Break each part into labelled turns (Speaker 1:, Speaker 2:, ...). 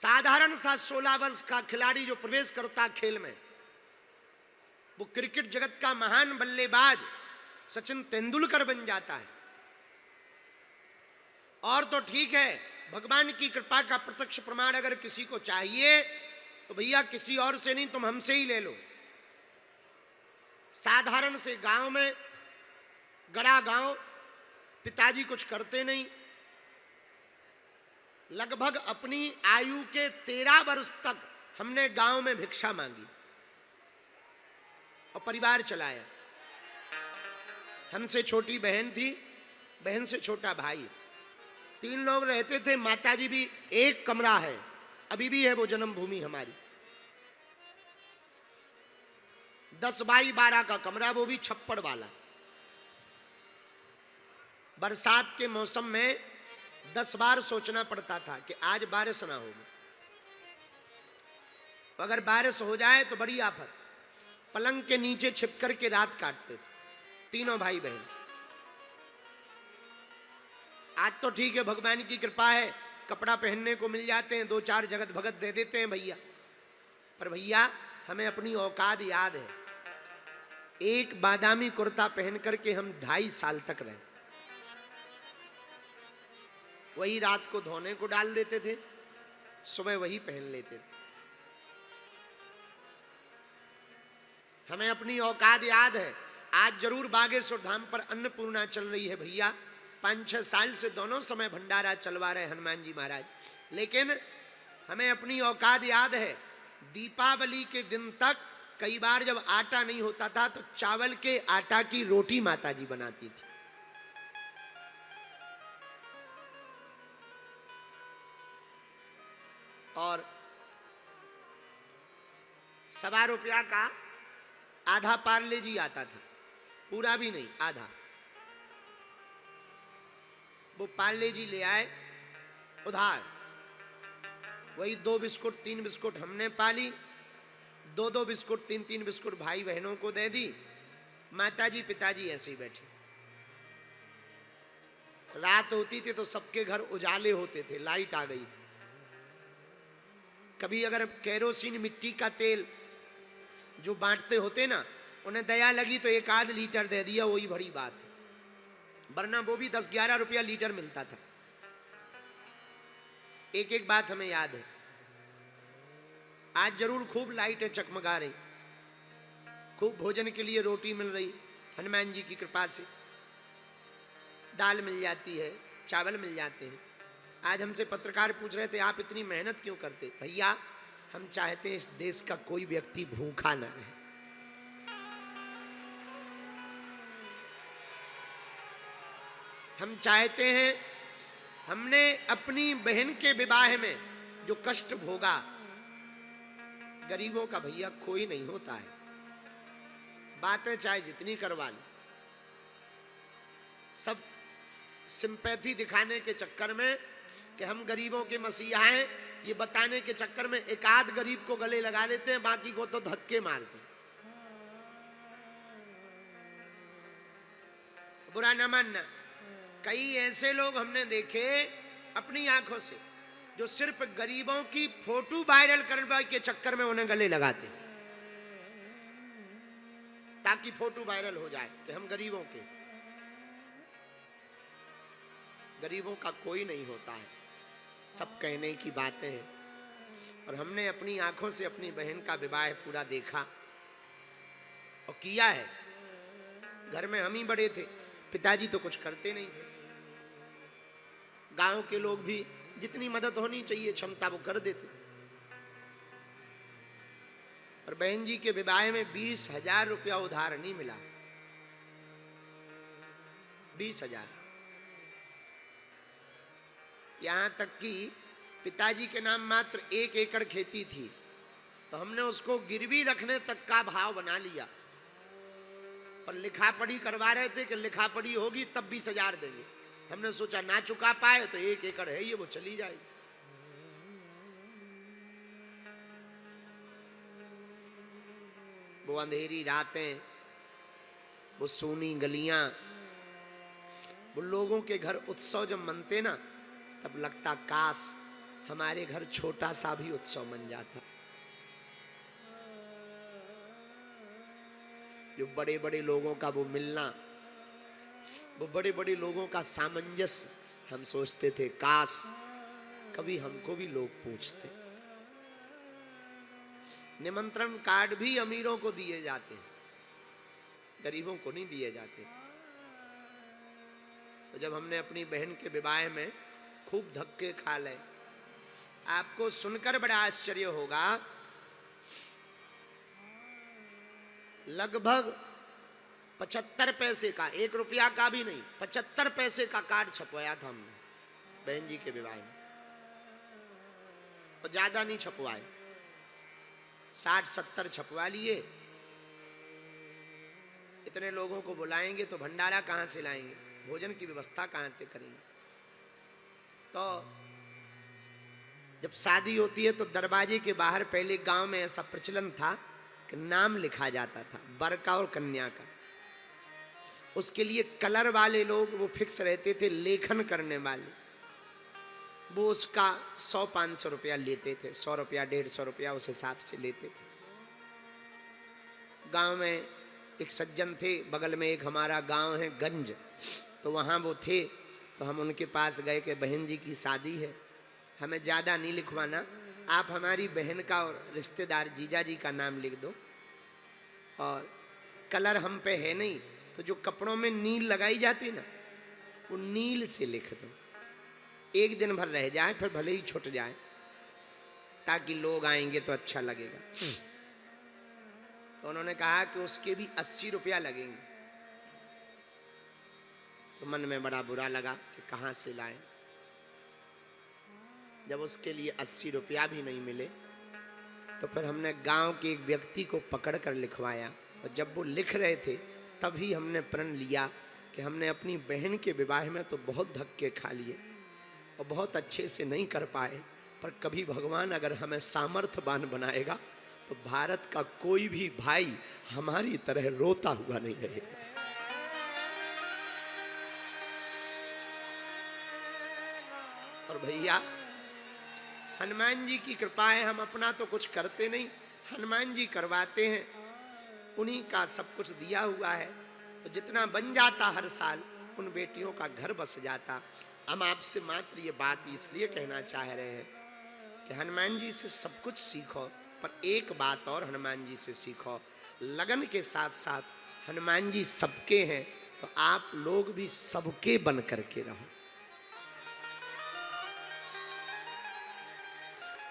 Speaker 1: साधारण सा 16 वर्ष का खिलाड़ी जो प्रवेश करता खेल में, वो क्रिकेट जगत का महान बल्लेबाज सचिन तेंदुलकर बन जाता है। और तो ठीक है, भगवान की कृपा का प्रत्यक्ष प्रमाण अगर किसी को चाहिए तो भैया किसी और से नहीं, तुम हमसे ही ले लो। साधारण से गांव में, गड़ा गांव, पिताजी कुछ करते नहीं, लगभग अपनी आयु के 13 वर्ष तक हमने गांव में भिक्षा मांगी और परिवार चलाया। हमसे छोटी बहन थी, बहन से छोटा भाई, 3 लोग रहते थे। माताजी भी, एक कमरा है, अभी भी है वो जन्मभूमि हमारी, 10 बाई 12 का कमरा, वो भी छप्पड़ वाला। बरसात के मौसम में 10 बार सोचना पड़ता था कि आज बारिश ना होगी, अगर बारिश हो जाए तो बड़ी आफत। पलंग के नीचे छिप कर के रात काटते थे तीनों भाई बहन। आज तो ठीक है, भगवान की कृपा है, कपड़ा पहनने को मिल जाते हैं, 2-4 जगत भगत दे देते हैं भैया। पर भैया हमें अपनी औकात याद है, एक बादामी कुर्ता पहन करके हम 2.5 साल तक रहे। वही रात को धोने को डाल देते थे, सुबह वही पहन लेते थे। हमें अपनी औकात याद है। आज जरूर बागेश्वर धाम पर अन्नपूर्णा चल रही है भैया, 5-6 साल से दोनों समय भंडारा चलवा रहे हनुमान जी महाराज, लेकिन हमें अपनी औकात याद है। दीपावली के दिन तक कई बार जब आटा नहीं होता था तो चावल के आटा की रोटी माताजी बनाती थी। और 1.25 रुपया का आधा पार्ले जी आता था, पूरा भी नहीं, आधा। वो पार्ले जी ले आए उधार, वही 2 बिस्कुट 3 बिस्कुट हमने पाली, 2-2 बिस्कुट 3-3 बिस्कुट भाई बहनों को दे दी। माताजी पिताजी ऐसे ही बैठे। रात होती थी तो सबके घर उजाले होते थे, लाइट आ गई थी। कभी अगर केरोसिन मिट्टी का तेल जो बांटते होते ना, उन्हें दया लगी तो 1-8 लीटर दे दिया, वही बड़ी बात है, वरना वो भी 10-11 रुपया लीटर मिलता था। एक एक बात हमें याद है। आज जरूर खूब लाइटें चकमगा रही, खूब भोजन के लिए रोटी मिल रही, हनुमान जी की कृपा से दाल मिल जाती है, चावल मिल जाते हैं। आज हमसे पत्रकार पूछ रहे थे आप इतनी मेहनत क्यों करते? भैया हम चाहते हैं इस देश का कोई व्यक्ति भूखा ना रहे। हम चाहते हैं, हमने अपनी बहन के विवाह में जो कष्ट भोगा, गरीबों का भैया कोई नहीं होता है। बातें चाहे जितनी करवा लें, सब सिंपैथी दिखाने के चक्कर में कि हम गरीबों के मसीहा हैं, ये बताने के चक्कर में 1-8 गरीब को गले लगा लेते हैं, बाकी को तो धक्के मारते हैं। बुरा न मानना, कई ऐसे लोग हमने देखे अपनी आंखों से जो सिर्फ गरीबों की फोटो वायरल करने के चक्कर में उन्हें गले लगाते, ताकि फोटो वायरल हो जाए कि हम गरीबों के। गरीबों का कोई नहीं होता है, सब कहने की बातें हैं। और हमने अपनी आंखों से अपनी बहन का विवाह पूरा देखा और किया है। घर में हम ही बड़े थे, पिताजी तो कुछ करते नहीं थे। गांव के लोग भी जितनी मदद होनी चाहिए क्षमता वो कर देते थे। और बहन जी के विवाह में 20,000 रुपया उधार नहीं मिला, 20,000। यहां तक कि पिताजी के नाम मात्र 1 एकड़ खेती थी, तो हमने उसको गिरवी रखने तक का भाव बना लिया। पर लिखा पढ़ी करवा रहे थे कि लिखा पढ़ी होगी तब 20,000 देंगे। हमने सोचा ना चुका पाए तो 1 एकड़ है ये, वो चली जाएगी। वो अंधेरी रातें, वो सूनी गलियां, वो लोगों के घर उत्सव जब मनते ना, तब लगता काश हमारे घर छोटा सा भी उत्सव बन जाता। जो बड़े बड़े लोगों का वो मिलना, वो बड़े बड़े लोगों का सामंजस्य, हम सोचते थे काश कभी हमको भी लोग पूछते। निमंत्रण कार्ड भी अमीरों को दिए जाते हैं, गरीबों को नहीं दिए जाते। तो जब हमने अपनी बहन के विवाह में खूब धक्के खा ले, आपको सुनकर बड़ा आश्चर्य होगा, लगभग 75 पैसे का, 1 रुपया का भी नहीं, 75 पैसे का कार्ड छपवाया था हमने बहन जी के विवाह में। और ज्यादा नहीं छपवाए, 60-70 छपवा लिए। इतने लोगों को बुलाएंगे तो भंडारा कहां से लाएंगे, भोजन की व्यवस्था कहां से करेंगे। तो जब शादी होती है तो दरवाजे के बाहर पहले गांव में ऐसा प्रचलन था कि नाम लिखा जाता था वर का और कन्या का। उसके लिए कलर वाले लोग वो फिक्स रहते थे, लेखन करने वाले, वो उसका 100-500 रुपया लेते थे, 100 रुपया 150 रुपया उस हिसाब से लेते थे। गांव में एक सज्जन थे, बगल में एक हमारा गांव है गंज, तो वहाँ वो थे। तो हम उनके पास गए कि बहन जी की शादी है, हमें ज़्यादा नहीं लिखवाना, आप हमारी बहन का और रिश्तेदार जीजा जी का नाम लिख दो, और कलर हम पे है नहीं तो जो कपड़ों में नील लगाई जाती ना, वो नील से लिख दो, एक दिन भर रह जाए फिर भले ही छूट जाए, ताकि लोग आएंगे तो अच्छा लगेगा। तो उन्होंने कहा कि उसके भी 80 रुपया लगेंगे। तो मन में बड़ा बुरा लगा कि कहाँ से लाएं। जब उसके लिए 80 रुपया भी नहीं मिले तो फिर हमने गांव के एक व्यक्ति को पकड़ कर लिखवाया, और जब वो लिख रहे थे तभी हमने प्रण लिया कि हमने अपनी बहन के विवाह में तो बहुत धक्के खा लिए और बहुत अच्छे से नहीं कर पाए, पर कभी भगवान अगर हमें सामर्थ्यवान बनाएगा तो भारत का कोई भी भाई हमारी तरह रोता हुआ नहीं रहेगा। और भैया हनुमान जी की कृपा है, हम अपना तो कुछ करते नहीं, हनुमान जी करवाते हैं, उन्हीं का सब कुछ दिया हुआ है। तो जितना बन जाता हर साल उन बेटियों का घर बस जाता। हम आपसे मात्र ये बात इसलिए कहना चाह रहे हैं कि हनुमान जी से सब कुछ सीखो, पर एक बात और हनुमान जी से सीखो, लगन के साथ साथ हनुमान जी सबके हैं, तो आप लोग भी सबके बन करके रहो।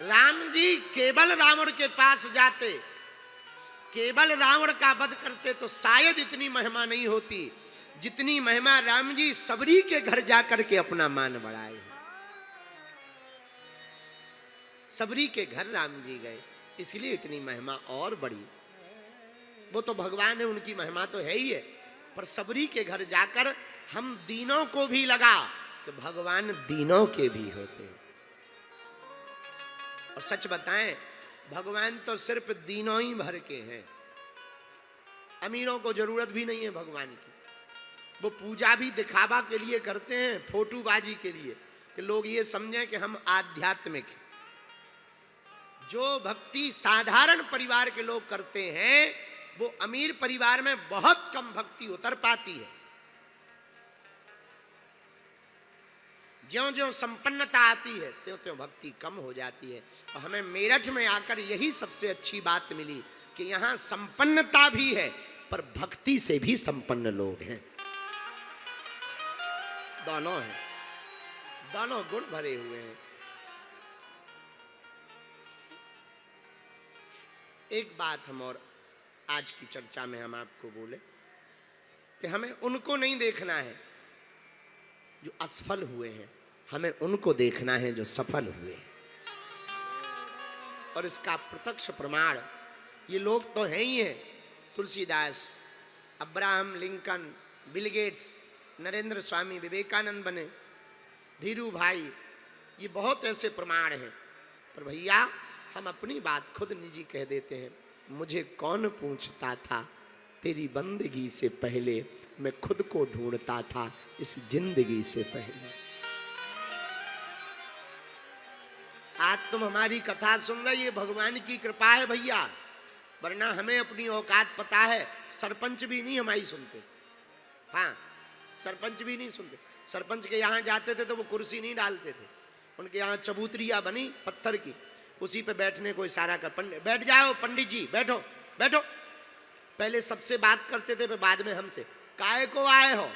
Speaker 1: राम जी केवल रावण के पास जाते, केवल रावण का वध करते तो शायद इतनी महिमा नहीं होती जितनी महिमा राम जी सबरी के घर जाकर के अपना मान बढ़ाए। सबरी के घर राम जी गए, इसलिए इतनी महिमा और बढ़ी। वो तो भगवान है, उनकी महिमा तो है ही है, पर सबरी के घर जाकर हम दीनों को भी लगा कि भगवान दीनों के भी होते हैं। और सच बताएं, भगवान तो सिर्फ दीनों ही भर के हैं, अमीरों को जरूरत भी नहीं है भगवान की। वो पूजा भी दिखावा के लिए करते हैं, फोटोबाजी के लिए, कि लोग ये समझें कि हम आध्यात्मिक हैं। जो भक्ति साधारण परिवार के लोग करते हैं वो अमीर परिवार में बहुत कम भक्ति उतर पाती है। ज्यों ज्यों संपन्नता आती है त्यों त्यों भक्ति कम हो जाती है। और हमें मेरठ में आकर यही सबसे अच्छी बात मिली कि यहाँ संपन्नता भी है पर भक्ति से भी संपन्न लोग हैं, दोनों हैं, दोनों गुण भरे हुए हैं। एक बात हम और आज की चर्चा में हम आपको बोले कि हमें उनको नहीं देखना है जो असफल हुए हैं, हमें उनको देखना है जो सफल हुए हैं। और इसका प्रत्यक्ष प्रमाण ये लोग तो हैं ही हैं, Tulsidas, Abraham Lincoln, Bill Gates, Narendra Swami Vivekananda बने, धीरू भाई, ये बहुत ऐसे प्रमाण हैं। पर भैया हम अपनी बात खुद निजी कह देते हैं, मुझे कौन पूछता था तेरी बंदगी से पहले, मैं खुद को ढूंढता था इस जिंदगी से पहले। आज तुम हमारी कथा सुन रहे, ये भगवान की कृपा है भैया, वरना हमें अपनी औकात पता है। सरपंच भी नहीं हमारी सुनते। हाँ, सरपंच भी नहीं सुनते। सरपंच के यहाँ जाते थे तो वो कुर्सी नहीं डालते थे, उनके यहाँ चबूतरिया बनी पत्थर की, उसी पे बैठने को इशारा कर, पंडित बैठ जाओ, पंडित जी बैठो बैठो। पहले सबसे बात करते थे, फिर बाद में हमसे, काहे को आए हो?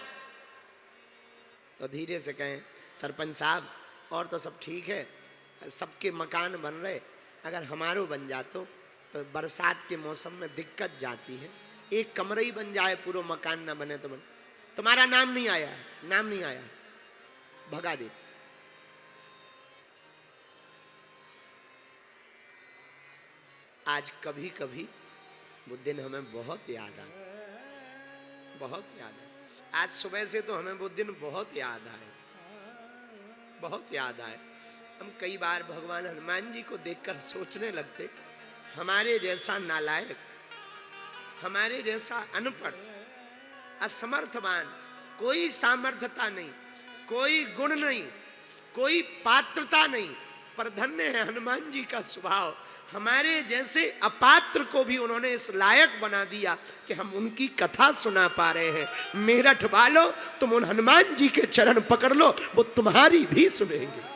Speaker 1: तो धीरे से कहें, सरपंच साहब और तो सब ठीक है, सबके मकान बन रहे, अगर हमारो बन जातो तो बरसात के मौसम में दिक्कत जाती है, एक कमरा ही बन जाए, पूरा मकान ना बने तो बन। तुम्हारा नाम नहीं आया है, नाम नहीं आया, भगा दे। आज कभी कभी वो दिन हमें बहुत याद आया, बहुत याद आया। आज सुबह से तो हमें वो दिन बहुत याद आए, बहुत याद आए। हम कई बार भगवान हनुमान जी को देखकर सोचने लगते, हमारे जैसा नालायक, हमारे जैसा अनपढ़, असमर्थवान, कोई सामर्थ्यता नहीं, कोई गुण नहीं, कोई पात्रता नहीं, पर धन्य है हनुमान जी का स्वभाव। हमारे जैसे अपात्र को भी उन्होंने इस लायक बना दिया कि हम उनकी कथा सुना पा रहे हैं। मेरठ वालों, तुम उन हनुमान जी के चरण पकड़ लो, वो तुम्हारी भी सुनेंगे।